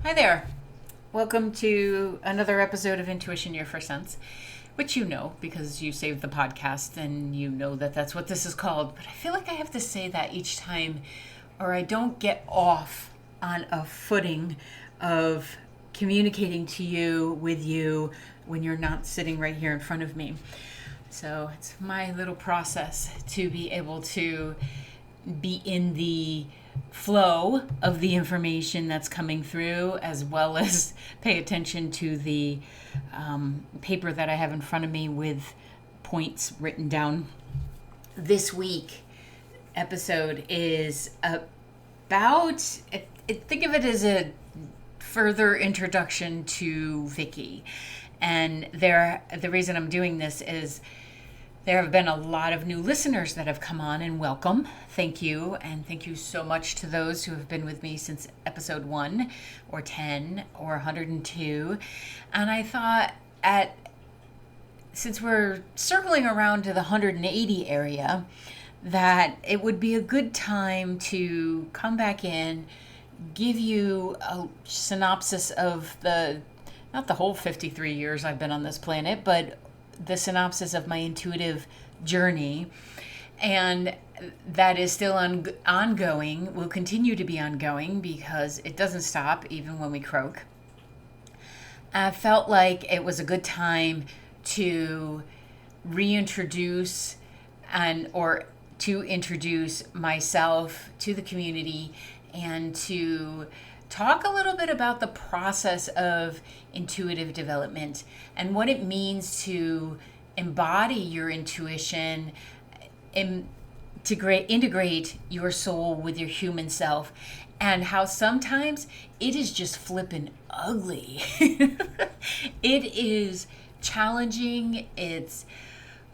Hi there. Welcome to another episode of Intuition Your First Sense, which you know because you saved the podcast and you know that that's what this is called. But I feel like I have to say that each time or I don't get off on a footing of communicating to you, with you, when you're not sitting right here in front of me. So it's my little process to be able to be in the flow of the information that's coming through, as well as pay attention to the paper that I have in front of me with points written down. This week episode is about, think of it as a further introduction to Vicki. And the reason I'm doing this is there have been a lot of new listeners that have come on, and welcome. Thank you. And thank you so much to those who have been with me since episode 1 or 10 or 102. And I thought since we're circling around to the 180 area, that it would be a good time to come back in, give you a synopsis of not the whole 53 years I've been on this planet, but the synopsis of my intuitive journey. And that is still ongoing, will continue to be ongoing because it doesn't stop even when we croak. I felt like it was a good time to reintroduce or to introduce myself to the community and to talk a little bit about the process of intuitive development and what it means to embody your intuition, integrate your soul with your human self, and how sometimes it is just flippin' ugly. It is challenging, it's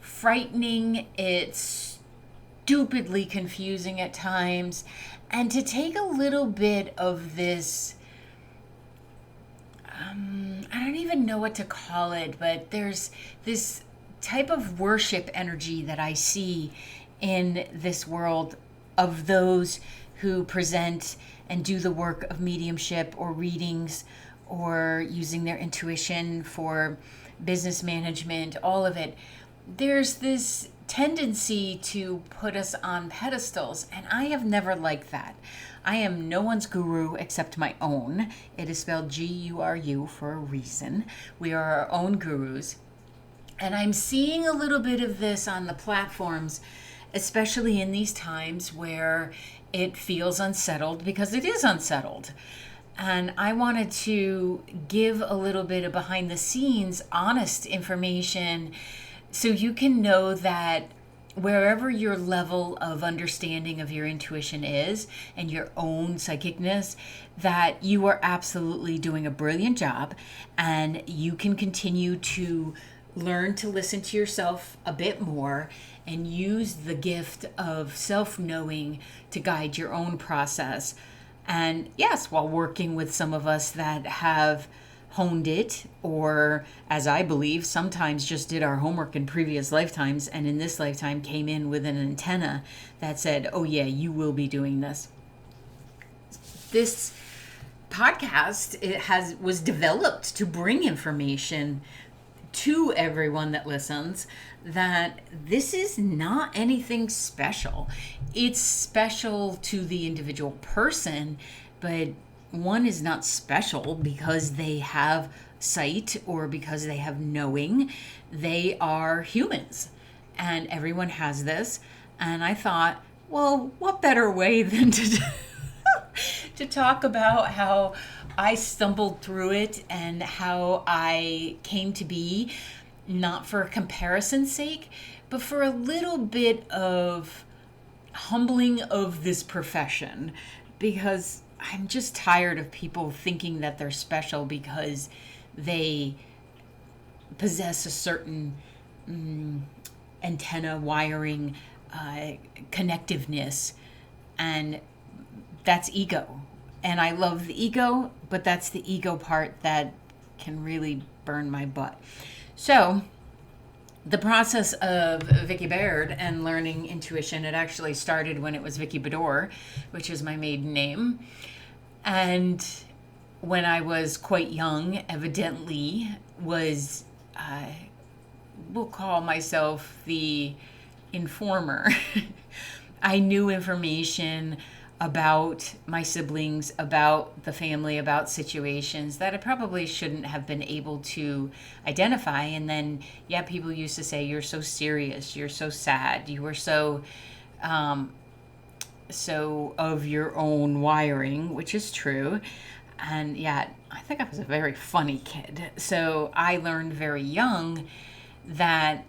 frightening, it's stupidly confusing at times. And to take a little bit of this, I don't even know what to call it, but there's this type of worship energy that I see in this world of those who present and do the work of mediumship or readings or using their intuition for business management, all of it. There's this tendency to put us on pedestals, and I have never liked that. I am no one's guru except my own. It is spelled G-U-R-U for a reason. We are our own gurus. And I'm seeing a little bit of this on the platforms, especially in these times where it feels unsettled, because it is unsettled. And I wanted to give a little bit of behind the scenes, honest information so you can know that wherever your level of understanding of your intuition is and your own psychicness, that you are absolutely doing a brilliant job, and you can continue to learn to listen to yourself a bit more and use the gift of self-knowing to guide your own process. And yes, while working with some of us that have honed it, or as I believe, sometimes just did our homework in previous lifetimes and in this lifetime came in with an antenna that said, oh yeah, you will be doing this. This podcast, was developed to bring information to everyone that listens, that this is not anything special. It's special to the individual person, but one is not special because they have sight or because they have knowing. They are humans, and everyone has this. And I thought, well, what better way than to talk about how I stumbled through it and how I came to be, not for comparison's sake, but for a little bit of humbling of this profession, because I'm just tired of people thinking that they're special because they possess a certain antenna wiring, connectiveness, and that's ego. And I love the ego, but that's the ego part that can really burn my butt. So the process of Vicki Baird and learning intuition, it actually started when it was Vicki Baird, which is my maiden name. And when I was quite young, evidently was, we'll call myself the informer. I knew information about my siblings, about the family, about situations that I probably shouldn't have been able to identify. And then, yeah, people used to say, "You're so serious, you're so sad, you were so of your own wiring," which is true. And yet, I think I was a very funny kid. So I learned very young that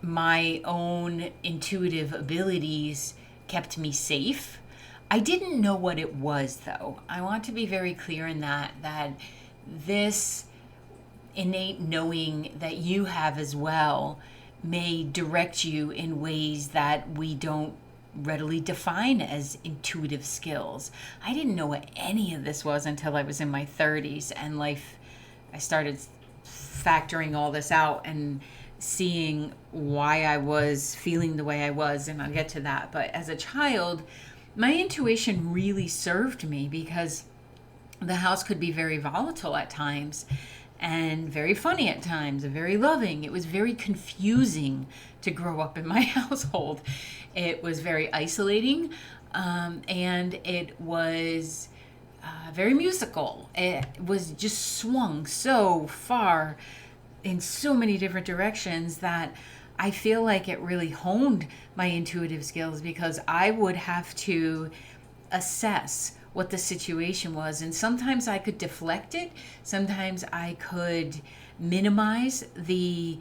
my own intuitive abilities kept me safe. I didn't know what it was, though. I want to be very clear in that this innate knowing that you have as well may direct you in ways that we don't readily define as intuitive skills. I didn't know what any of this was until I was in my 30s, and I started factoring all this out and seeing why I was feeling the way I was, and I'll get to that. But as a child, my intuition really served me because the house could be very volatile at times and very funny at times and very loving. It was very confusing to grow up in my household. It was very isolating, and it was very musical. It was just swung so far in so many different directions that I feel like it really honed my intuitive skills, because I would have to assess what the situation was. And sometimes I could deflect it. Sometimes I could minimize the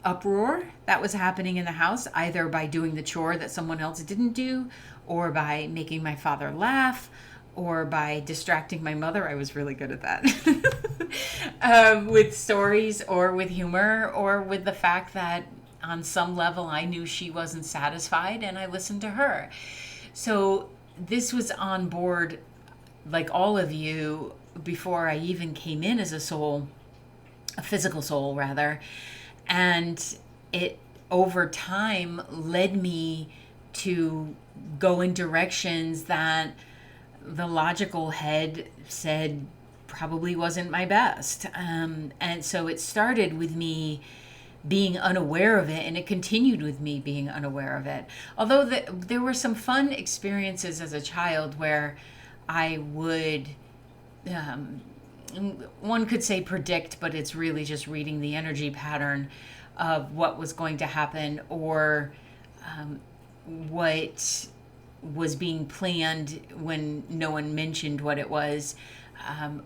uproar that was happening in the house, either by doing the chore that someone else didn't do, or by making my father laugh, or by distracting my mother. I was really good at that. With stories or with humor, or with the fact that on some level I knew she wasn't satisfied and I listened to her. So this was on board, like all of you, before I even came in as a soul, a physical soul rather. And it over time led me to go in directions that the logical head said probably wasn't my best. And so it started with me being unaware of it, and it continued with me being unaware of it. Although there were some fun experiences as a child where I would, one could say predict, but it's really just reading the energy pattern of what was going to happen, or what was being planned when no one mentioned what it was,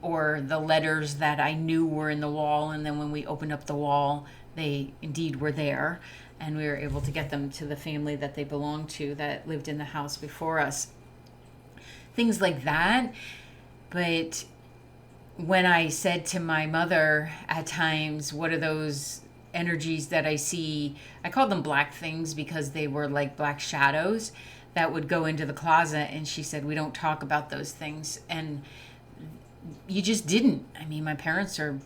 or the letters that I knew were in the wall, and then when we opened up the wall, they indeed were there, and we were able to get them to the family that they belonged to that lived in the house before us. Things like that. But when I said to my mother at times, "What are those energies that I see?" I called them black things because they were like black shadows that would go into the closet. And she said, "We don't talk about those things." And you just didn't. I mean, my parents are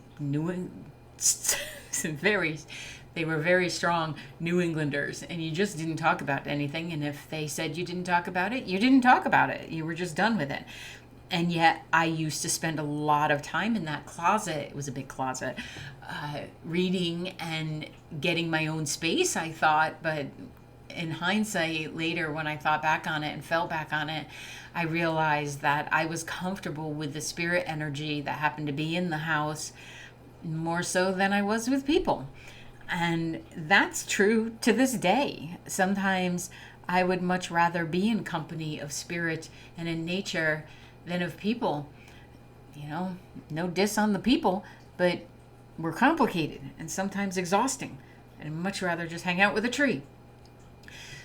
they were very strong New Englanders, and you just didn't talk about anything. And if they said you didn't talk about it, you didn't talk about it. You were just done with it. And yet I used to spend a lot of time in that closet. It was a big closet, reading and getting my own space, I thought. But in hindsight, later, when I thought back on it and fell back on it, I realized that I was comfortable with the spirit energy that happened to be in the house more so than I was with people. And that's true to this day. Sometimes I would much rather be in company of spirit and in nature than of people. You know, no diss on the people, but we're complicated and sometimes exhausting. And I'd much rather just hang out with a tree.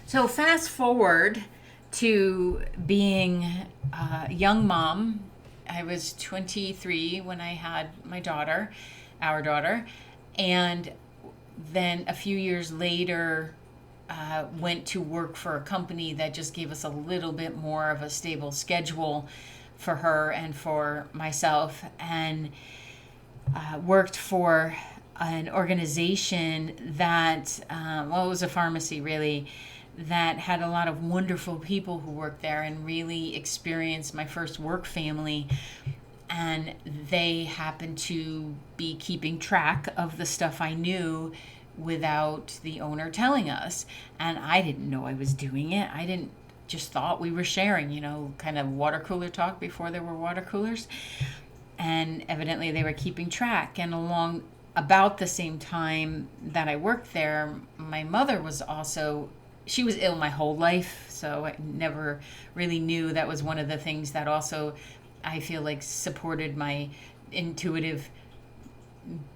So fast forward to being a young mom. I was 23 when I had my daughter, our daughter, and then a few years later went to work for a company that just gave us a little bit more of a stable schedule for her and for myself, and worked for an organization that, it was a pharmacy really, that had a lot of wonderful people who worked there, and really experienced my first work family. and they happened to be keeping track of the stuff I knew without the owner telling us. And I didn't know I was doing it. I didn't just thought we were sharing, kind of water cooler talk before there were water coolers. And evidently they were keeping track. And along about the same time that I worked there, my mother was also, she was ill my whole life. So I never really knew that was one of the things that also I feel like supported my intuitive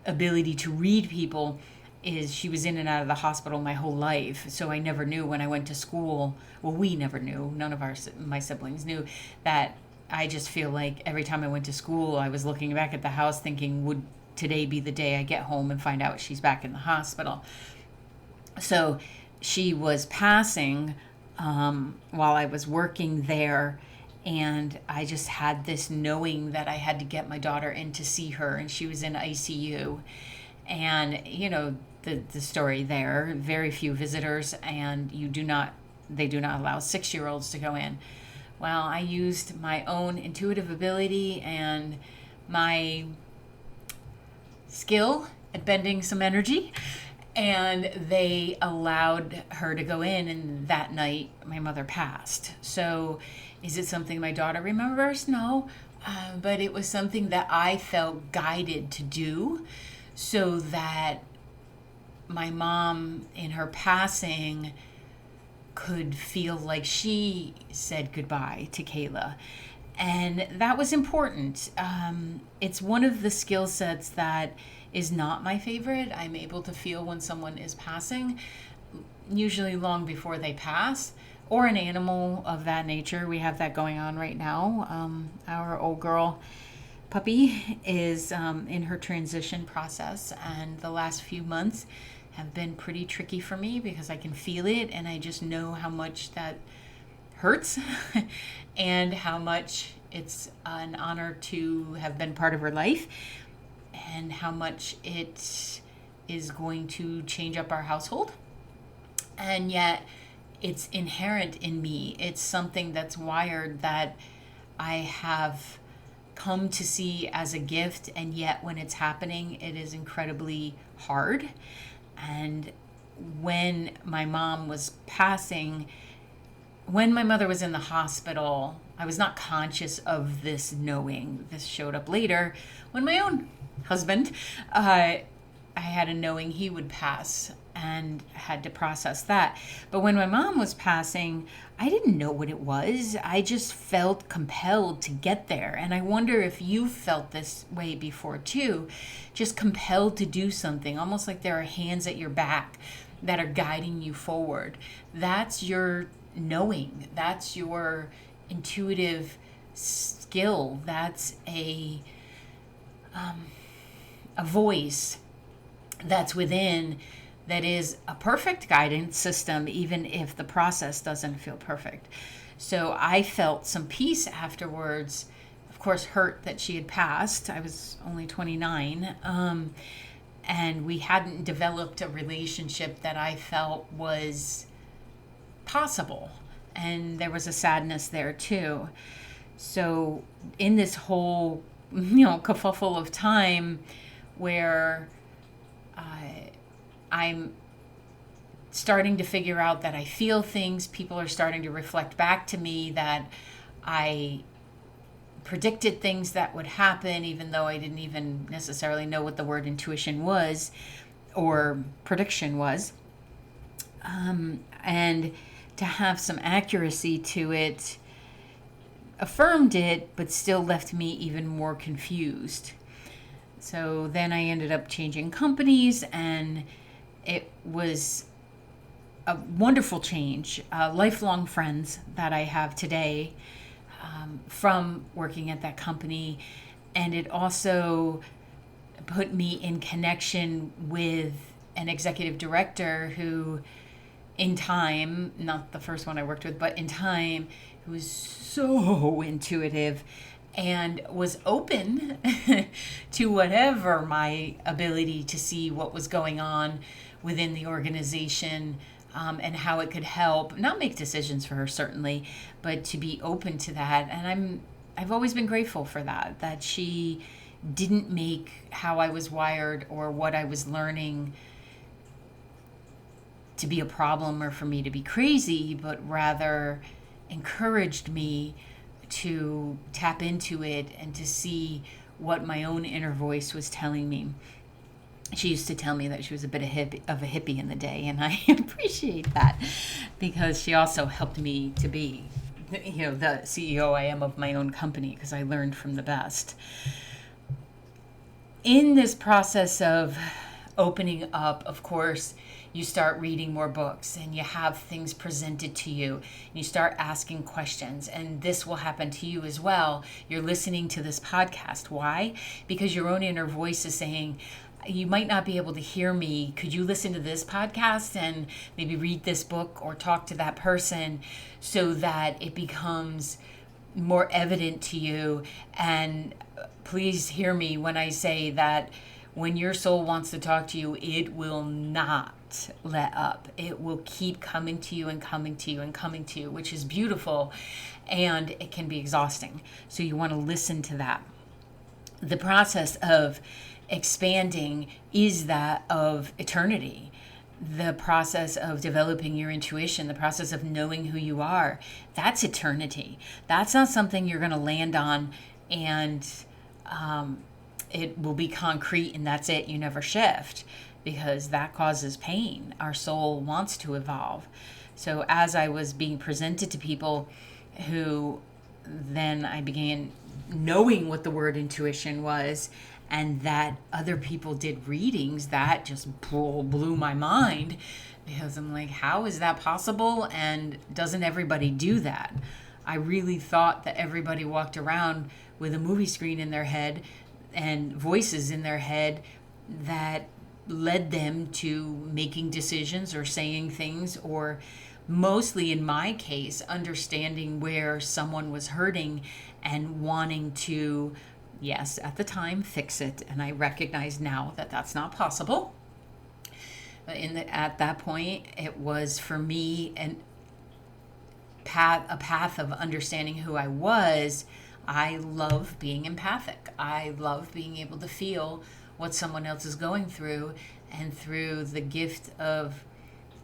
ability to read people, is she was in and out of the hospital my whole life. So I never knew when I went to school. Well, we never knew. None of my siblings knew that. I just feel like every time I went to school, I was looking back at the house thinking, would today be the day I get home and find out she's back in the hospital? So she was passing while I was working there. And I just had this knowing that I had to get my daughter in to see her. And she was in ICU. And, the story there, very few visitors, and they do not allow 6-year-olds to go in. Well, I used my own intuitive ability and my skill at bending some energy, and they allowed her to go in, and that night my mother passed. So is it something my daughter remembers? No, but it was something that I felt guided to do so that my mom in her passing could feel like she said goodbye to Kayla. And that was important. It's one of the skill sets that is not my favorite. I'm able to feel when someone is passing, usually long before they pass, or an animal of that nature. We have that going on right now. Our old girl puppy is in her transition process, and the last few months have been pretty tricky for me because I can feel it, and I just know how much that hurts and how much it's an honor to have been part of her life, and how much it is going to change up our household. And yet it's inherent in me. It's something that's wired that I have come to see as a gift, and yet when it's happening, it is incredibly hard. And when my mom was passing, when my mother was in the hospital, I was not conscious of this knowing. This showed up later when my own husband, I had a knowing he would pass and had to process that. But when my mom was passing, I didn't know what it was. I just felt compelled to get there. And I wonder if you felt this way before too, just compelled to do something, almost like there are hands at your back that are guiding you forward. That's your knowing. That's your intuitive skill. That's a voice that's within, that is a perfect guidance system, even if the process doesn't feel perfect. So I felt some peace afterwards. Of course, hurt that she had passed. I was only 29. And we hadn't developed a relationship that I felt was possible. And there was a sadness there too. So in this whole, kerfuffle of time where I'm starting to figure out that I feel things, people are starting to reflect back to me that I predicted things that would happen, even though I didn't even necessarily know what the word intuition was or prediction was. And to have some accuracy to it affirmed it, but still left me even more confused. So then I ended up changing companies, and it was a wonderful change. Lifelong friends that I have today from working at that company. And it also put me in connection with an executive director who, in time, not the first one I worked with, but in time, who was so intuitive and was open to whatever my ability to see what was going on within the organization, and how it could help, not make decisions for her certainly, but to be open to that. And I'm I've always been grateful for that she didn't make how I was wired or what I was learning to be a problem or for me to be crazy, but rather encouraged me to tap into it and to see what my own inner voice was telling me. She used to tell me that she was a bit of a hippie in the day, and I appreciate that because she also helped me to be, the CEO I am of my own company, because I learned from the best. In this process of opening up, of course, you start reading more books and you have things presented to you. And you start asking questions, and this will happen to you as well. You're listening to this podcast. Why? Because your own inner voice is saying, you might not be able to hear me. Could you listen to this podcast and maybe read this book or talk to that person so that it becomes more evident to you? And please hear me when I say that when your soul wants to talk to you, it will not let up. It will keep coming to you and coming to you and coming to you, which is beautiful, and it can be exhausting. So you want to listen to that. The process of expanding is that of eternity. The process of developing your intuition, the process of knowing who you are, that's eternity. That's not something you're going to land on and it will be concrete and that's it. You never shift, because that causes pain. Our soul wants to evolve. So as I was being presented to people who then I began knowing what the word intuition was, and that other people did readings, that just blew my mind, because I'm like, how is that possible? And doesn't everybody do that? I really thought that everybody walked around with a movie screen in their head and voices in their head that led them to making decisions or saying things, or mostly in my case, understanding where someone was hurting and wanting to, yes, at the time, fix it. And I recognize now that that's not possible. At that point, it was for me a path of understanding who I was. I love being empathic. I love being able to feel what someone else is going through, and through the gift of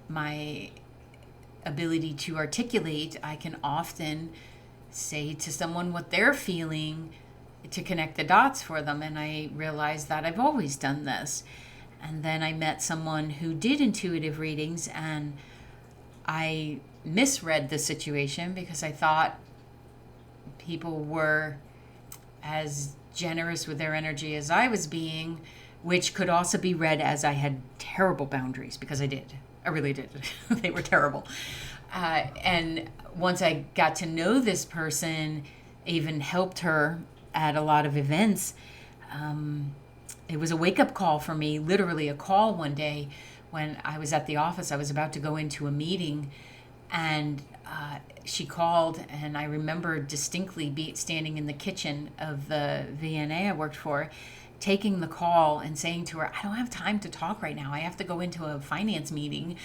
my ability to articulate, I can often say to someone what they're feeling to connect the dots for them. And I realized that I've always done this. And then I met someone who did intuitive readings, and I misread the situation because I thought people were as generous with their energy as I was being, which could also be read as I had terrible boundaries, because I did. I really did. They were terrible. And once I got to know this person, even helped her at a lot of events, it was a wake-up call for me, literally a call one day when I was at the office. I was about to go into a meeting, and she called, and I remember distinctly standing in the kitchen of the VNA I worked for, taking the call and saying to her, I don't have time to talk right now. I have to go into a finance meeting,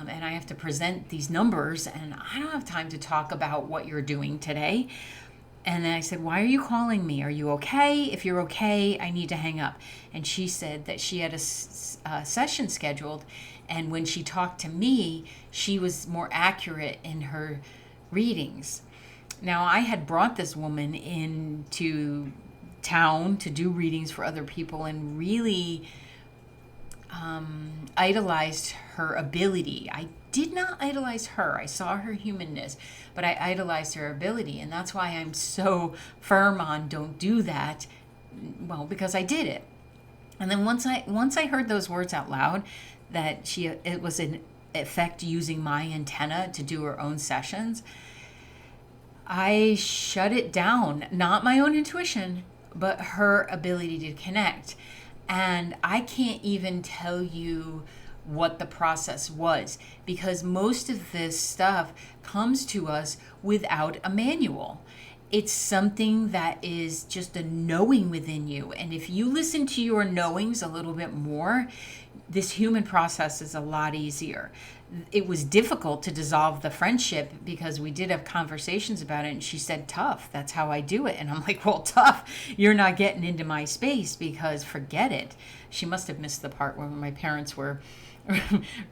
and I have to present these numbers, and I don't have time to talk about what you're doing today. And then I said, why are you calling me? Are you okay? If you're okay, I need to hang up. And she said that she had a session scheduled, and when she talked to me, she was more accurate in her readings. Now, I had brought this woman into town to do readings for other people, and really idolized her ability. I did not idolize her. I saw her humanness, but I idolized her ability. And that's why I'm so firm on don't do that. Well, because I did it. And then once I heard those words out loud, that it was in effect using my antenna to do her own sessions, I shut it down. Not my own intuition, but her ability to connect. And I can't even tell you what the process was, because most of this stuff comes to us without a manual. It's something that is just a knowing within you. And if you listen to your knowings a little bit more, this human process is a lot easier. It was difficult to dissolve the friendship because we did have conversations about it. And she said, tough, that's how I do it. And I'm like, well, tough, you're not getting into my space, because forget it. She must have missed the part where my parents were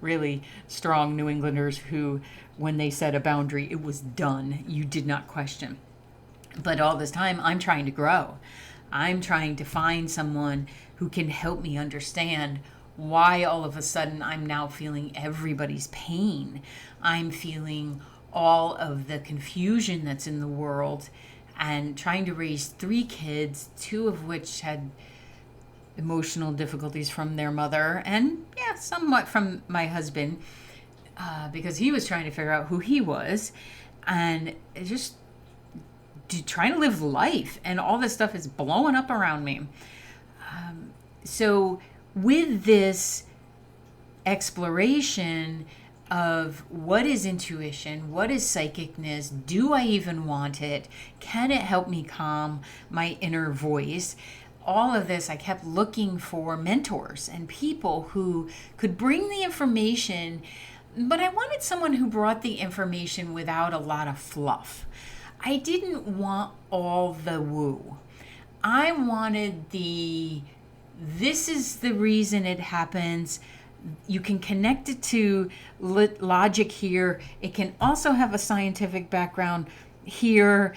really strong New Englanders who, when they set a boundary, it was done. You did not question. But all this time, I'm trying to grow. I'm trying to find someone who can help me understand why all of a sudden I'm now feeling everybody's pain. I'm feeling all of the confusion that's in the world, and trying to raise 3 kids, 2 of which had emotional difficulties from their mother, and somewhat from my husband, because he was trying to figure out who he was, and just trying to live life, and all this stuff is blowing up around me. So with this exploration of what is intuition, what is psychicness, do I even want it, can it help me calm my inner voice, all of this, I kept looking for mentors and people who could bring the information, but I wanted someone who brought the information without a lot of fluff. I didn't want all the woo. I wanted this is the reason it happens. You can connect it to logic here. It can also have a scientific background here.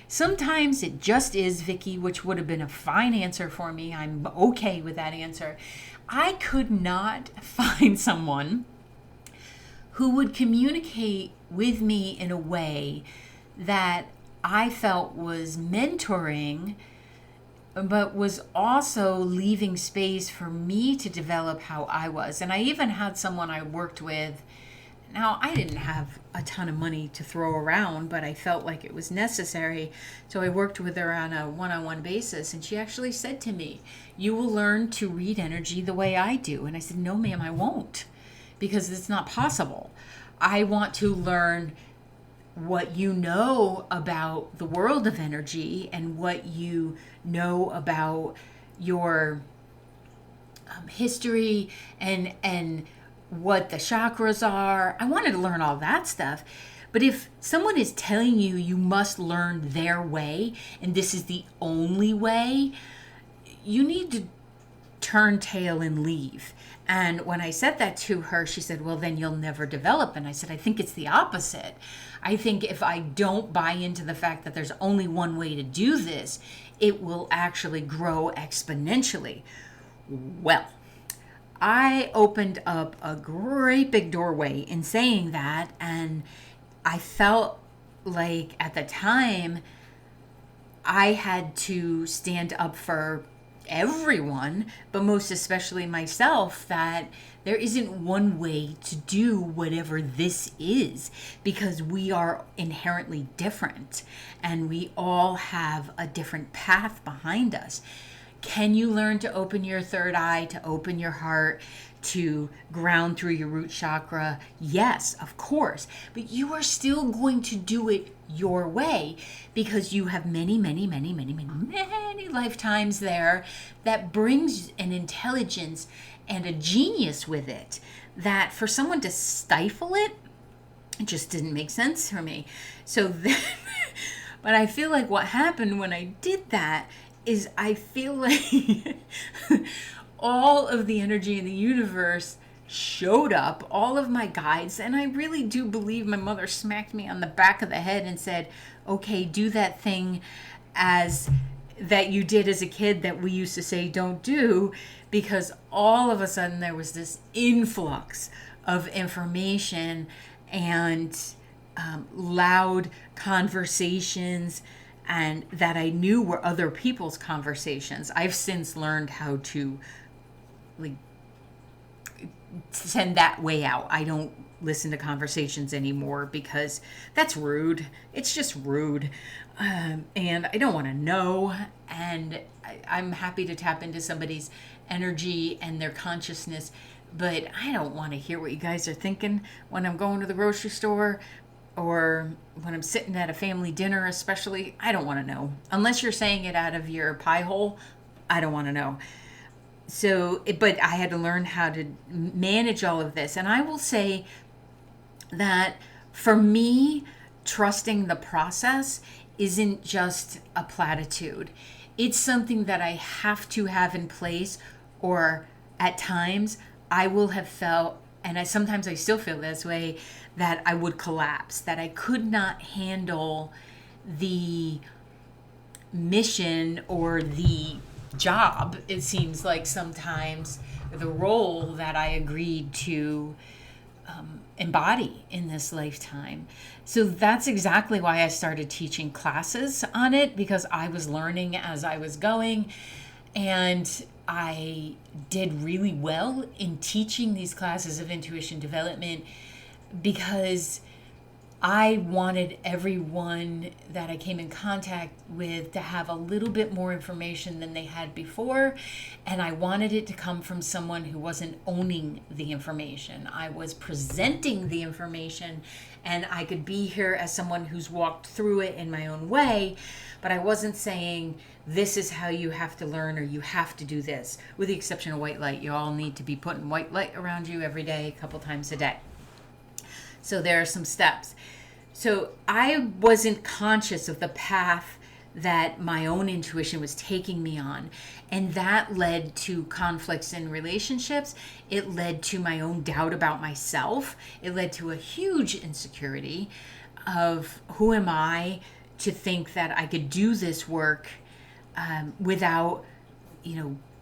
Sometimes it just is, Vicki, which would have been a fine answer for me. I'm okay with that answer. I could not find someone who would communicate with me in a way that I felt was mentoring, but was also leaving space for me to develop how I was. And I even had someone I worked with. Now, I didn't have a ton of money to throw around, but I felt like it was necessary. So I worked with her on a one-on-one basis. And she actually said to me, you will learn to read energy the way I do. And I said, no, ma'am, I won't, because it's not possible. I want to learn what you know about the world of energy and what you know about your history and what the chakras are. I wanted to learn all that stuff. But if someone is telling you you must learn their way and this is the only way, you need to turn tail and leave. And when I said that to her, she said, well, then you'll never develop. And I said, I think it's the opposite. I think if I don't buy into the fact that there's only one way to do this, it will actually grow exponentially. Well, I opened up a great big doorway in saying that, and I felt like at the time I had to stand up for everyone, but most especially myself, that there isn't one way to do whatever this is, because we are inherently different and we all have a different path behind us. Can you learn to open your third eye, to open your heart, to ground through your root chakra? Yes, of course. But you are still going to do it your way, because you have many lifetimes there that brings an intelligence and a genius with it, that for someone to stifle it, it just didn't make sense for me. So then, but I feel like what happened when I did that is I feel like all of the energy in the universe showed up, all of my guides, and I really do believe my mother smacked me on the back of the head and said, okay, do that thing as that you did as a kid that we used to say don't do, because all of a sudden there was this influx of information and loud conversations, and that I knew were other people's conversations. I've since learned how to send that way out. I don't listen to conversations anymore because that's rude. It's just rude. And I don't want to know. And I'm happy to tap into somebody's energy and their consciousness, but I don't want to hear what you guys are thinking when I'm going to the grocery store. or when I'm sitting at a family dinner, especially, I don't want to know. Unless you're saying it out of your pie hole, I don't want to know. But I had to learn how to manage all of this. And I will say that for me, trusting the process isn't just a platitude. It's something that I have to have in place, or at times I will have felt, and sometimes I still feel this way, that I would collapse, that I could not handle the mission or the job, it seems like sometimes, the role that I agreed to embody in this lifetime. So that's exactly why I started teaching classes on it, because I was learning as I was going, and I did really well in teaching these classes of intuition development because I wanted everyone that I came in contact with to have a little bit more information than they had before. And I wanted it to come from someone who wasn't owning the information. I was presenting the information, and I could be here as someone who's walked through it in my own way, but I wasn't saying this is how you have to learn or you have to do this, with the exception of white light. You all need to be putting white light around you every day, a couple times a day. So there are some steps. So I wasn't conscious of the path that my own intuition was taking me on. And that led to conflicts in relationships. It led to my own doubt about myself. It led to a huge insecurity of who am I to think that I could do this work without,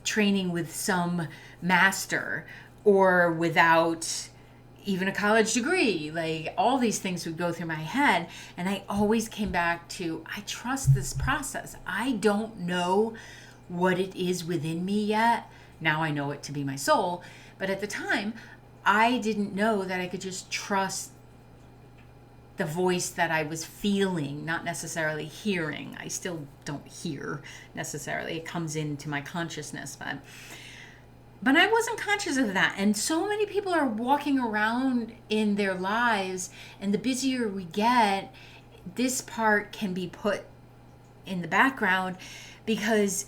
training with some master, or without even a college degree. Like, all these things would go through my head, and I always came back to, I trust this process. I don't know what it is within me yet. Now I know it to be my soul, but at the time I didn't know that I could just trust the voice that I was feeling, not necessarily hearing. I still don't hear necessarily. It comes into my consciousness, but I wasn't conscious of that. And so many people are walking around in their lives, and the busier we get, this part can be put in the background because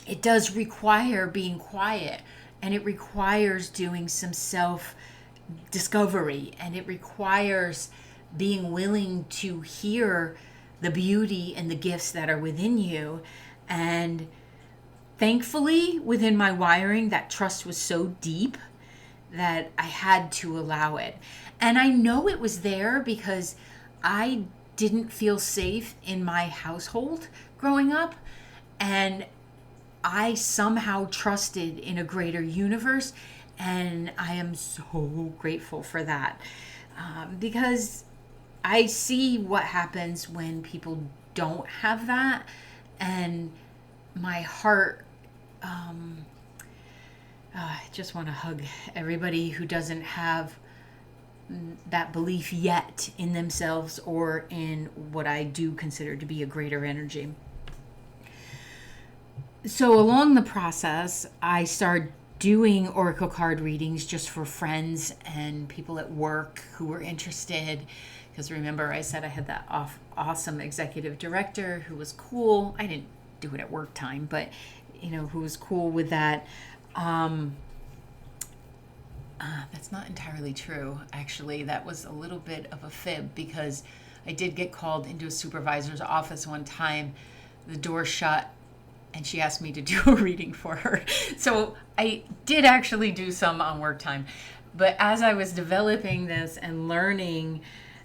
it does require being quiet, and it requires doing some self-discovery, and it requires being willing to hear the beauty and the gifts that are within you. And thankfully, within my wiring, that trust was so deep that I had to allow it. And I know it was there because I didn't feel safe in my household growing up. And I somehow trusted in a greater universe. And I am so grateful for that. Because I see what happens when people don't have that. And my heart, I just want to hug everybody who doesn't have that belief yet in themselves or in what I do consider to be a greater energy. So along the process, I started doing oracle card readings just for friends and people at work who were interested. Because remember, I said I had that awesome executive director who was cool. I didn't do it at work time, but who was cool with that. That's not entirely true. Actually, that was a little bit of a fib, because I did get called into a supervisor's office one time. The door shut, and she asked me to do a reading for her. So I did actually do some on work time. But as I was developing this and learning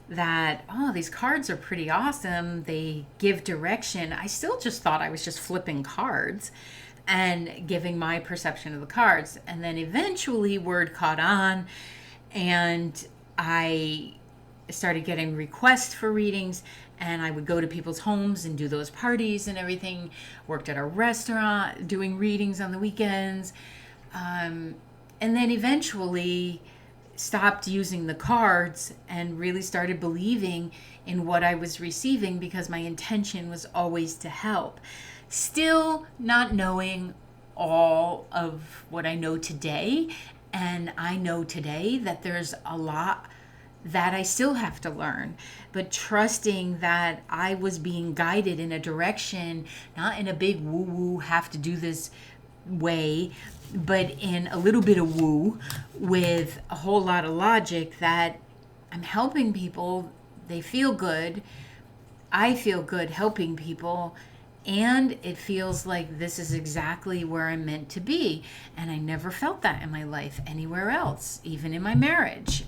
that, these cards are pretty awesome, they give direction, I still just thought I was just flipping cards and giving my perception of the cards. And then eventually word caught on, and I started getting requests for readings, and I would go to people's homes and do those parties and everything. Worked at a restaurant doing readings on the weekends, and then eventually stopped using the cards and really started believing in what I was receiving, because my intention was always to help. Still not knowing all of what I know today. And I know today that there's a lot that I still have to learn, but trusting that I was being guided in a direction, not in a big woo-woo, have to do this way, but in a little bit of woo with a whole lot of logic, that I'm helping people. They feel good. I feel good helping people. And it feels like this is exactly where I'm meant to be. And I never felt that in my life anywhere else, even in my marriage.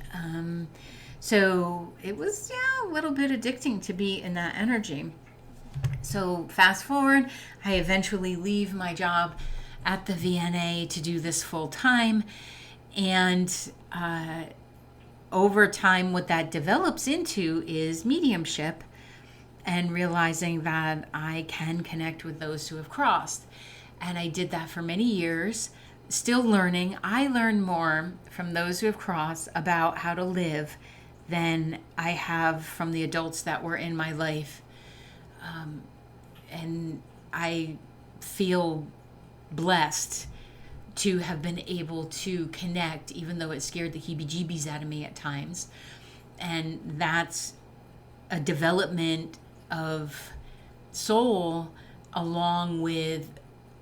So it was, a little bit addicting to be in that energy. So fast forward, I eventually leave my job at the VNA to do this full time. And over time, what that develops into is mediumship, and realizing that I can connect with those who have crossed. And I did that for many years, still learning. I learned more from those who have crossed about how to live than I have from the adults that were in my life. And I feel blessed to have been able to connect, even though it scared the heebie-jeebies out of me at times. And that's a development of soul, along with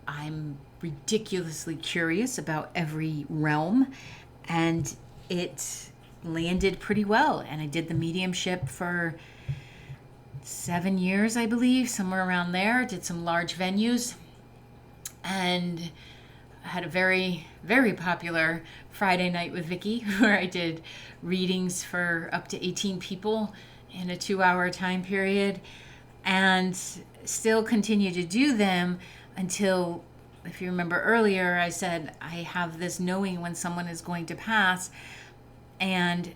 I'm ridiculously curious about every realm, and it landed pretty well. And I did the mediumship for 7 years, I believe, somewhere around there. Did some large venues, and I had a very, very popular Friday night with Vicki, where I did readings for up to 18 people in a 2-hour time period, and still continue to do them until, if you remember earlier, I said I have this knowing when someone is going to pass, and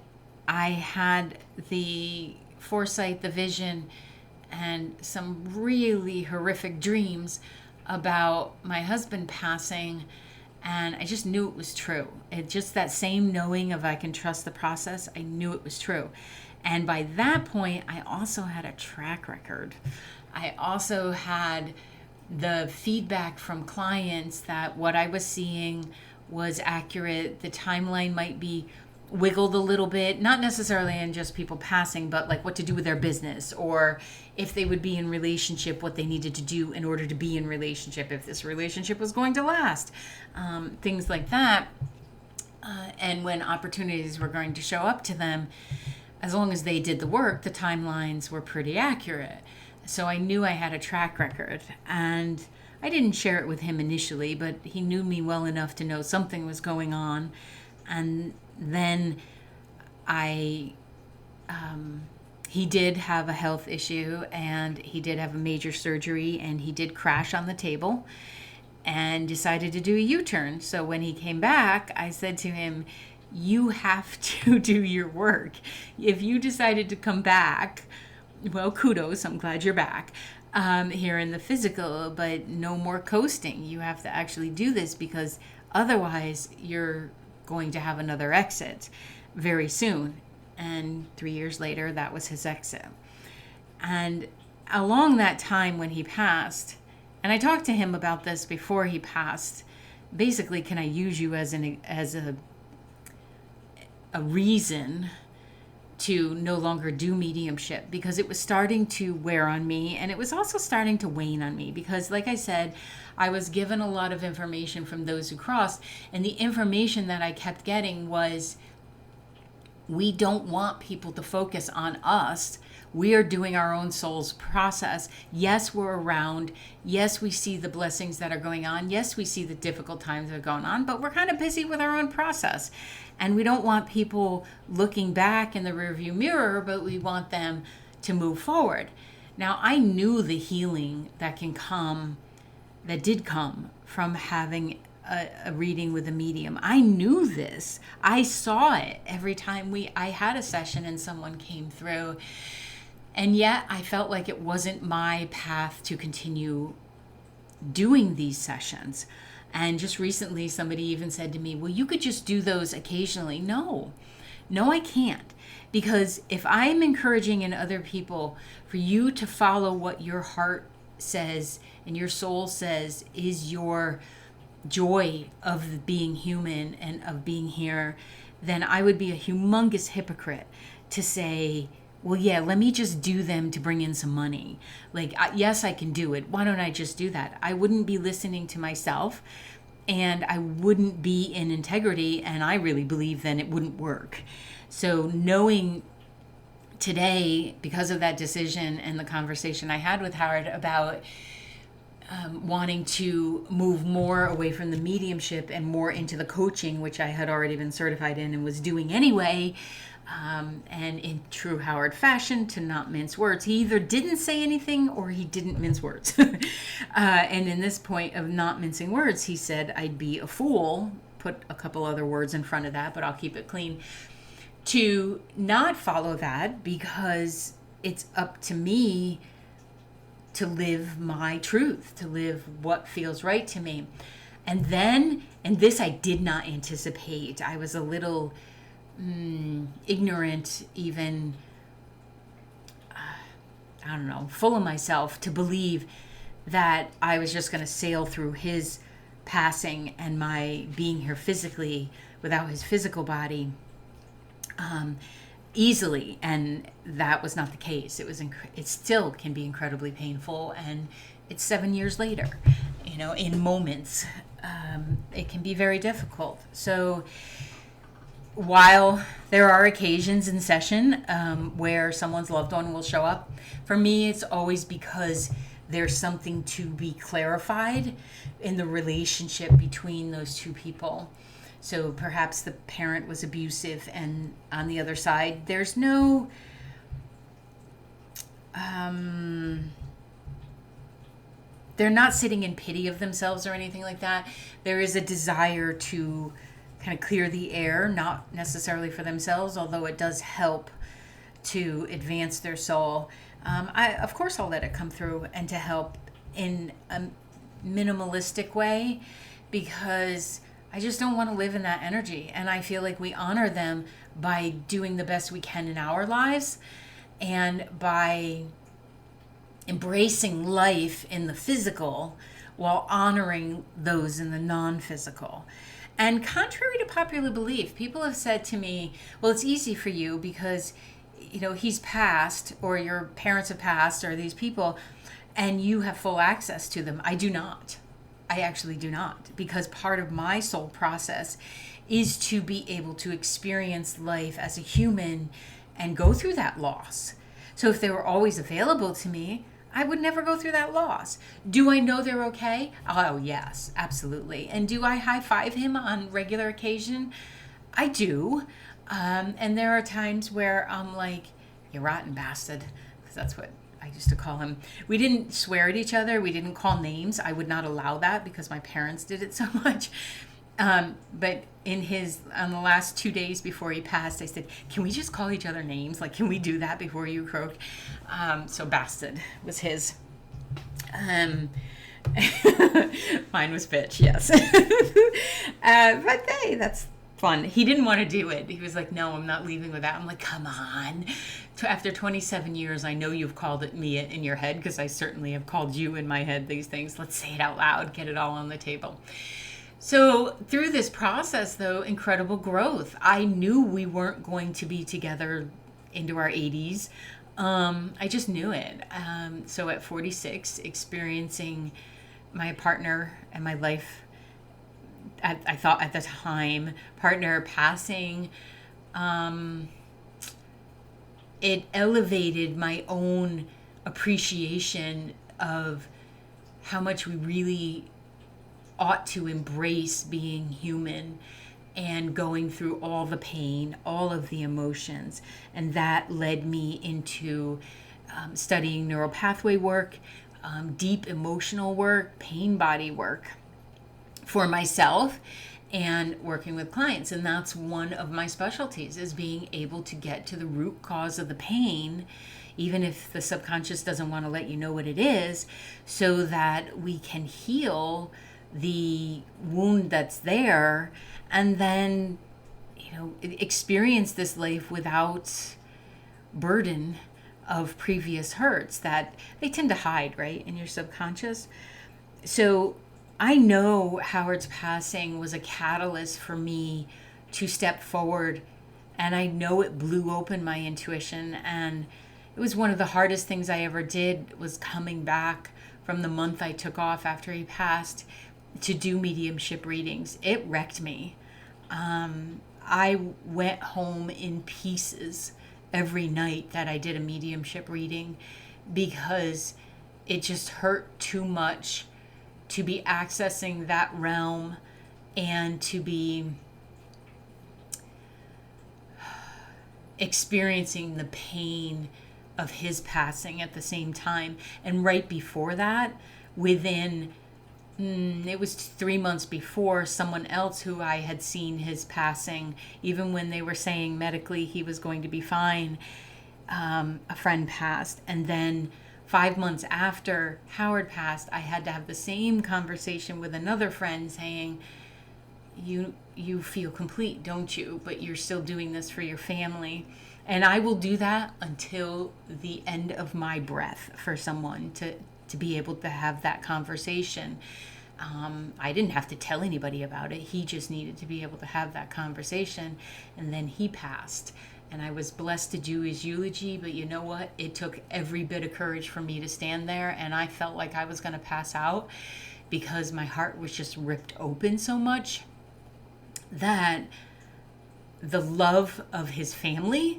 I had the foresight, the vision, and some really horrific dreams about my husband passing, and I just knew it was true. It just that same knowing of I can trust the process, I knew it was true. And by that point, I also had a track record. I also had the feedback from clients that what I was seeing was accurate. The timeline might be wiggled a little bit, not necessarily in just people passing, but like what to do with their business, or if they would be in relationship, what they needed to do in order to be in relationship, if this relationship was going to last, things like that. And when opportunities were going to show up to them, as long as they did the work, the timelines were pretty accurate. So I knew I had a track record, and I didn't share it with him initially, but he knew me well enough to know something was going on. And then he did have a health issue, and he did have a major surgery, and he did crash on the table and decided to do a U-turn. So when he came back, I said to him, you have to do your work. If you decided to come back, well, kudos, I'm glad you're back here in the physical, but no more coasting. You have to actually do this, because otherwise you're going to have another exit very soon. And 3 years later, that was his exit. And along that time when he passed, and I talked to him about this before he passed, basically, can I use you as a reason to no longer do mediumship, because it was starting to wear on me, and it was also starting to wane on me, because like I said, I was given a lot of information from those who crossed, and the information that I kept getting was, we don't want people to focus on us. We are doing our own soul's process. Yes, we're around. Yes, we see the blessings that are going on. Yes, we see the difficult times that are going on, but we're kind of busy with our own process. And we don't want people looking back in the rearview mirror, but we want them to move forward. Now, I knew the healing that did come from having a reading with a medium. I knew this. I saw it every time I had a session and someone came through. And yet I felt like it wasn't my path to continue doing these sessions. And just recently, somebody even said to me, well, you could just do those occasionally. No, I can't. Because if I'm encouraging in other people for you to follow what your heart says and your soul says is your joy of being human and of being here, then I would be a humongous hypocrite to say, well, yeah, let me just do them to bring in some money. Like, yes, I can do it. Why don't I just do that? I wouldn't be listening to myself, and I wouldn't be in integrity, and I really believe then it wouldn't work. So knowing today, because of that decision and the conversation I had with Howard about wanting to move more away from the mediumship and more into the coaching, which I had already been certified in and was doing anyway, and in true Howard fashion, to not mince words. He either didn't say anything or he didn't mince words. And in this point of not mincing words, he said, I'd be a fool, put a couple other words in front of that, but I'll keep it clean, to not follow that, because it's up to me to live my truth, to live what feels right to me. And then, and this I did not anticipate, I was a little ignorant, even, I don't know, full of myself to believe that I was just going to sail through his passing and my being here physically without his physical body easily, and that was not the case. It still can be incredibly painful, and it's 7 years later, in moments it can be very difficult. So while there are occasions in session where someone's loved one will show up, for me it's always because there's something to be clarified in the relationship between those two people. So perhaps the parent was abusive, and on the other side, there's no they're not sitting in pity of themselves or anything like that. There is a desire to kind of clear the air, not necessarily for themselves, although it does help to advance their soul. Of course, I'll let it come through and to help in a minimalistic way, because I just don't want to live in that energy. And I feel like we honor them by doing the best we can in our lives and by embracing life in the physical while honoring those in the non-physical. And contrary to popular belief, people have said to me, well, it's easy for you because, he's passed, or your parents have passed, or these people, and you have full access to them. I do not. I actually do not, because part of my soul process is to be able to experience life as a human and go through that loss. So if they were always available to me, I would never go through that loss. Do I know they're okay? Oh, yes, absolutely. And do I high-five him on regular occasion? I do. And there are times where I'm like, you rotten bastard, because that's what I used to call him. We didn't swear at each other. We didn't call names. I would not allow that because my parents did it so much. But on the last 2 days before he passed, I said, can we just call each other names? Like, can we do that before you croak? So bastard was his. Mine was bitch, yes. But hey, that's fun. He didn't want to do it. He was like, no, I'm not leaving with that. I'm like, come on. After 27 years, I know you've called it me in your head, because I certainly have called you in my head these things. Let's say it out loud, get it all on the table. So through this process, though, incredible growth. I knew we weren't going to be together into our 80s. I just knew it. So at 46, experiencing my partner and my life, I thought at the time, partner passing, it elevated my own appreciation of how much we really ought to embrace being human and going through all the pain, all of the emotions. And that led me into studying neural pathway work, deep emotional work, pain body work for myself, and working with clients. And that's one of my specialties, is being able to get to the root cause of the pain, even if the subconscious doesn't want to let you know what it is, so that we can heal the wound that's there, and then experience this life without burden of previous hurts that they tend to hide, right, in your subconscious. So I know Howard's passing was a catalyst for me to step forward And I know it blew open my intuition. And it was one of the hardest things I ever did, was coming back from the month I took off after he passed to do mediumship readings. It wrecked me. I went home in pieces every night that I did a mediumship reading, because it just hurt too much to be accessing that realm and to be experiencing the pain of his passing at the same time. And right before that, within it was 3 months before, someone else who I had seen his passing, even when they were saying medically he was going to be fine, a friend passed. And then 5 months after Howard passed, I had to have the same conversation with another friend saying, you feel complete, don't you? But you're still doing this for your family. And I will do that until the end of my breath for someone to be able to have that conversation. I didn't have to tell anybody about it. He just needed to be able to have that conversation. And then he passed. And I was blessed to do his eulogy. But you know what? It took every bit of courage for me to stand there. And I felt like I was going to pass out, because my heart was just ripped open so much that the love of his family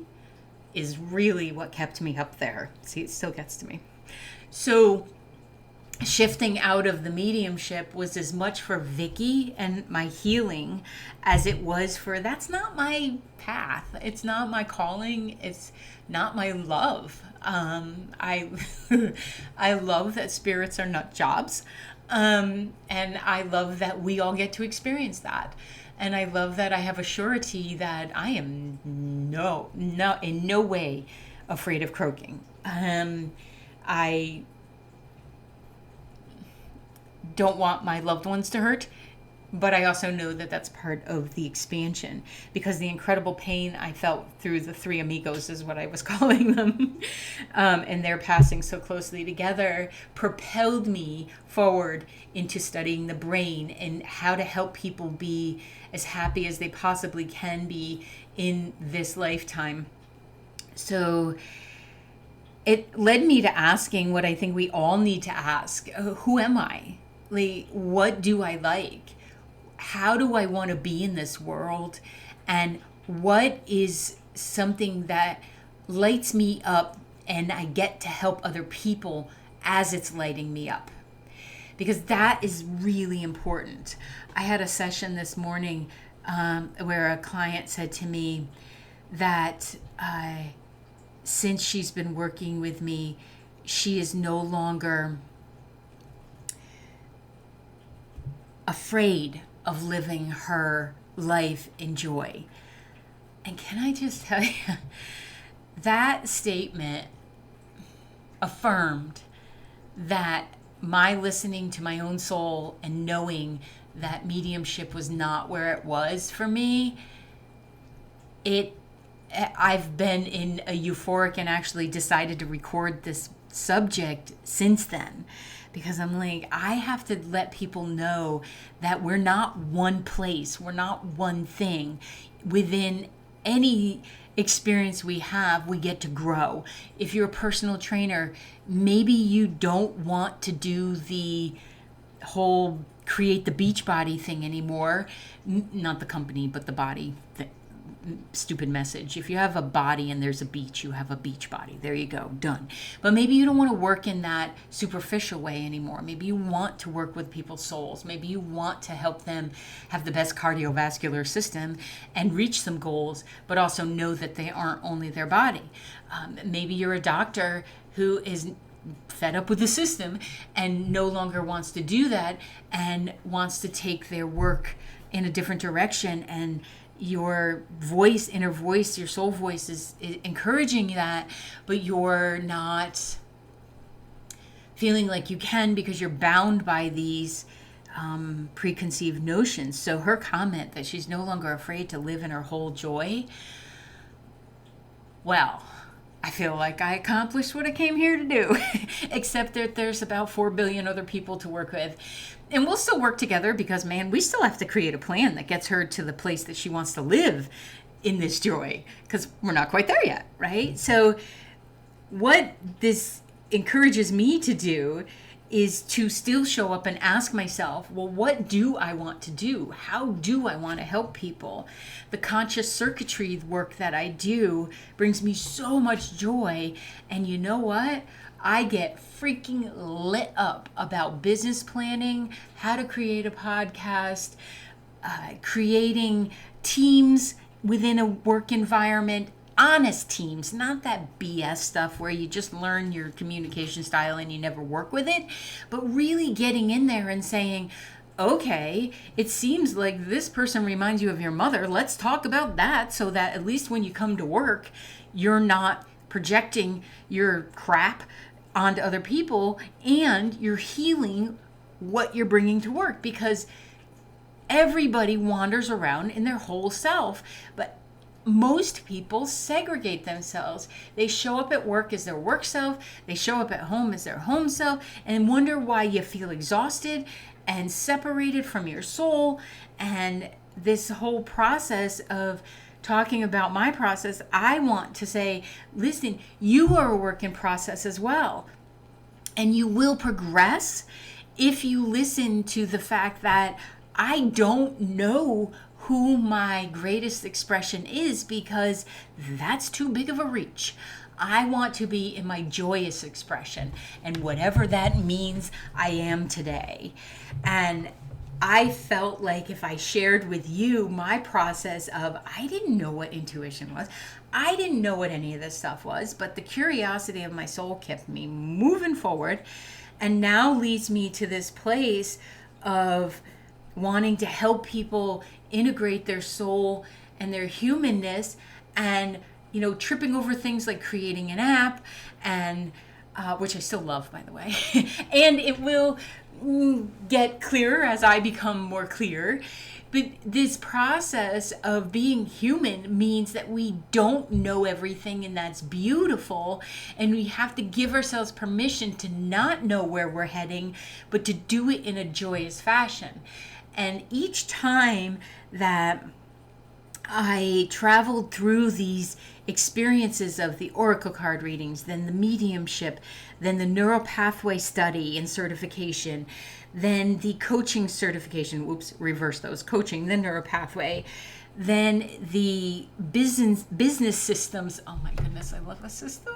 is really what kept me up there. See, it still gets to me. So shifting out of the mediumship was as much for Vicki and my healing as it was for, that's not my path. It's not my calling. It's not my love. I love that spirits are nut jobs. And I love that we all get to experience that. And I love that I have a surety that I am in no way afraid of croaking. I don't want my loved ones to hurt, but I also know that that's part of the expansion, because the incredible pain I felt through the three amigos, is what I was calling them, and their passing so closely together, propelled me forward into studying the brain and how to help people be as happy as they possibly can be in this lifetime. So it led me to asking what I think we all need to ask. Who am I? Like, what do I like? How do I want to be in this world? And what is something that lights me up and I get to help other people as it's lighting me up? Because that is really important. I had a session this morning where a client said to me that since she's been working with me, she is no longer afraid of living her life in joy. And can I just tell you, that statement affirmed that my listening to my own soul and knowing that mediumship was not where it was for me, I've been in a euphoric and actually decided to record this subject since then, because I'm like, I have to let people know that we're not one place, we're not one thing. Within any experience we have, we get to grow. If you're a personal trainer, maybe you don't want to do the whole create the beach body thing anymore. Not the company, but the body thing. Stupid message. If you have a body and there's a beach, you have a beach body. There you go, done. But maybe you don't want to work in that superficial way anymore. Maybe you want to work with people's souls. Maybe you want to help them have the best cardiovascular system and reach some goals, but also know that they aren't only their body. Maybe you're a doctor who is fed up with the system and no longer wants to do that and wants to take their work in a different direction, and your voice, inner voice, your soul voice is encouraging that, but you're not feeling like you can because you're bound by these preconceived notions. So her comment that she's no longer afraid to live in her whole joy, well, I feel like I accomplished what I came here to do, except that there's about 4 billion other people to work with. And we'll still work together because, man, we still have to create a plan that gets her to the place that she wants to live in this joy, because we're not quite there yet, right? So what this encourages me to do is to still show up and ask myself, well, what do I want to do? How do I want to help people? The conscious circuitry work that I do brings me so much joy. And you know what? I get freaking lit up about business planning, how to create a podcast, creating teams within a work environment, honest teams, not that BS stuff where you just learn your communication style and you never work with it, but really getting in there and saying, okay, it seems like this person reminds you of your mother. Let's talk about that so that at least when you come to work, you're not projecting your crap onto other people and you're healing what you're bringing to work, because everybody wanders around in their whole self, but most people segregate themselves. They show up at work as their work self, they show up at home as their home self, and wonder why you feel exhausted and separated from your soul. And this whole process of talking about my process, I want to say, listen, you are a work in process as well. And you will progress if you listen to the fact that I don't know who my greatest expression is, because that's too big of a reach. I want to be in my joyous expression, and whatever that means, I am today. And I felt like if I shared with you my process of, I didn't know what intuition was. I didn't know what any of this stuff was, but the curiosity of my soul kept me moving forward, and now leads me to this place of wanting to help people integrate their soul and their humanness, and tripping over things like creating an app, and which I still love, by the way. And it will get clearer as I become more clear. But this process of being human means that we don't know everything, and that's beautiful. And we have to give ourselves permission to not know where we're heading, but to do it in a joyous fashion. And each time that I traveled through these experiences of the oracle card readings, then the mediumship, then the neural pathway study and certification, then the coaching certification, reverse those, coaching, then neural pathway, then the business systems. Oh my goodness, I love a system.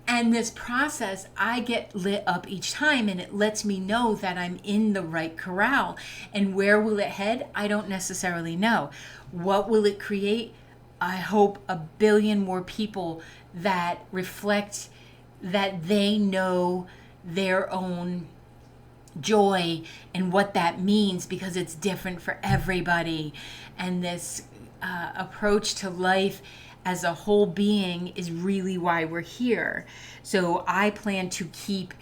And this process, I get lit up each time, and it lets me know that I'm in the right corral. And where will it head? I don't necessarily know. What will it create? I hope 1 billion more people that reflect that they know their own joy and what that means, because it's different for everybody. And this approach to life as a whole being is really why we're here. So I plan to keep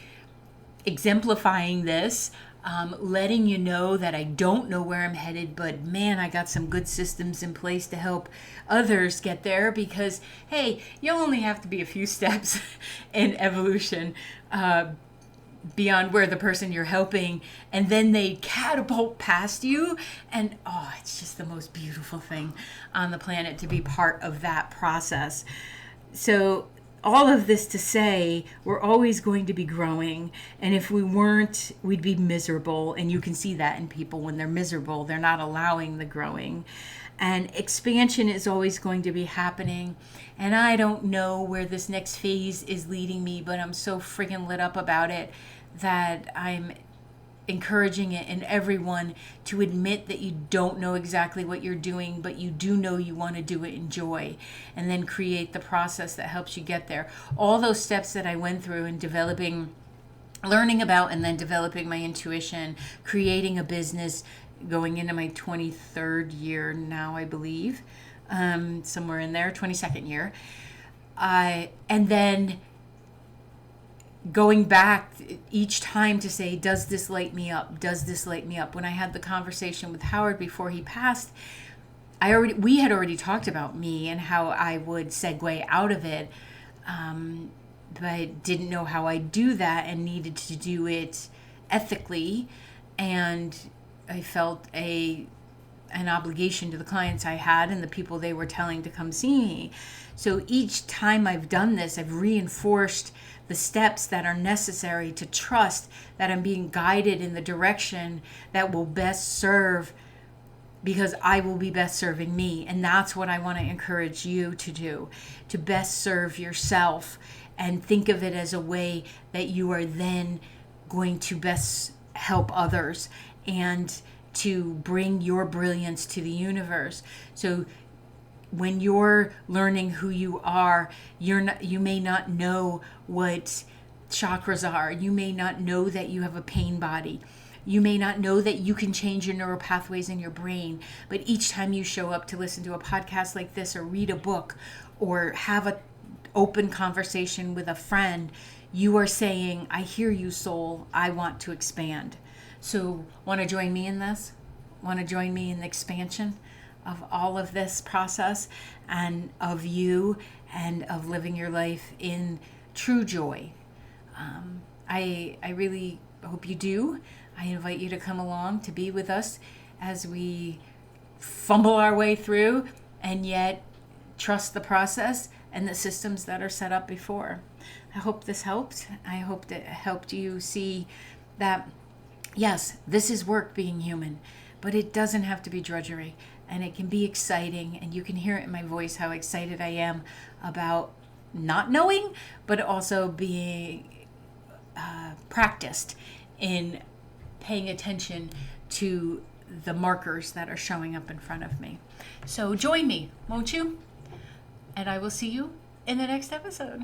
exemplifying this, letting you know that I don't know where I'm headed, but man, I got some good systems in place to help others get there, because hey, you only have to be a few steps in evolution beyond where the person you're helping, and then they catapult past you, and it's just the most beautiful thing on the planet to be part of that process. So all of this to say, we're always going to be growing, and if we weren't, we'd be miserable. And you can see that in people. When they're miserable, they're not allowing the growing. And expansion is always going to be happening. And I don't know where this next phase is leading me, but I'm so friggin' lit up about it that I'm encouraging it in everyone to admit that you don't know exactly what you're doing, but you do know you want to do it in joy, and then create the process that helps you get there. All those steps that I went through in developing, learning about, and then developing my intuition, creating a business, going into my 23rd year now, I believe, somewhere in there, 22nd year. And then going back each time to say, does this light me up? Does this light me up? When I had the conversation with Howard before he passed, we had already talked about me and how I would segue out of it, but didn't know how I'd do that, and needed to do it ethically. And I felt a an obligation to the clients I had and the people they were telling to come see me. So each time I've done this, I've reinforced the steps that are necessary to trust that I'm being guided in the direction that will best serve, because I will be best serving me. And that's what I want to encourage you to do, to best serve yourself, and think of it as a way that you are then going to best help others and to bring your brilliance to the universe. So when you're learning who you are, you may not know what chakras are. You may not know that you have a pain body. You may not know that you can change your neural pathways in your brain. But each time you show up to listen to a podcast like this, or read a book, or have an open conversation with a friend, you are saying, I hear you, soul. I want to expand. So want to join me in this? Want to join me in the expansion of all of this process, and of you, and of living your life in true joy? I really hope you do. I invite you to come along to be with us as we fumble our way through and yet trust the process and the systems that are set up before. I hope this helped. I hope that it helped you see that, yes, this is work, being human, but it doesn't have to be drudgery, and it can be exciting, and you can hear it in my voice how excited I am about not knowing, but also being practiced in paying attention to the markers that are showing up in front of me. So join me, won't you? And I will see you in the next episode.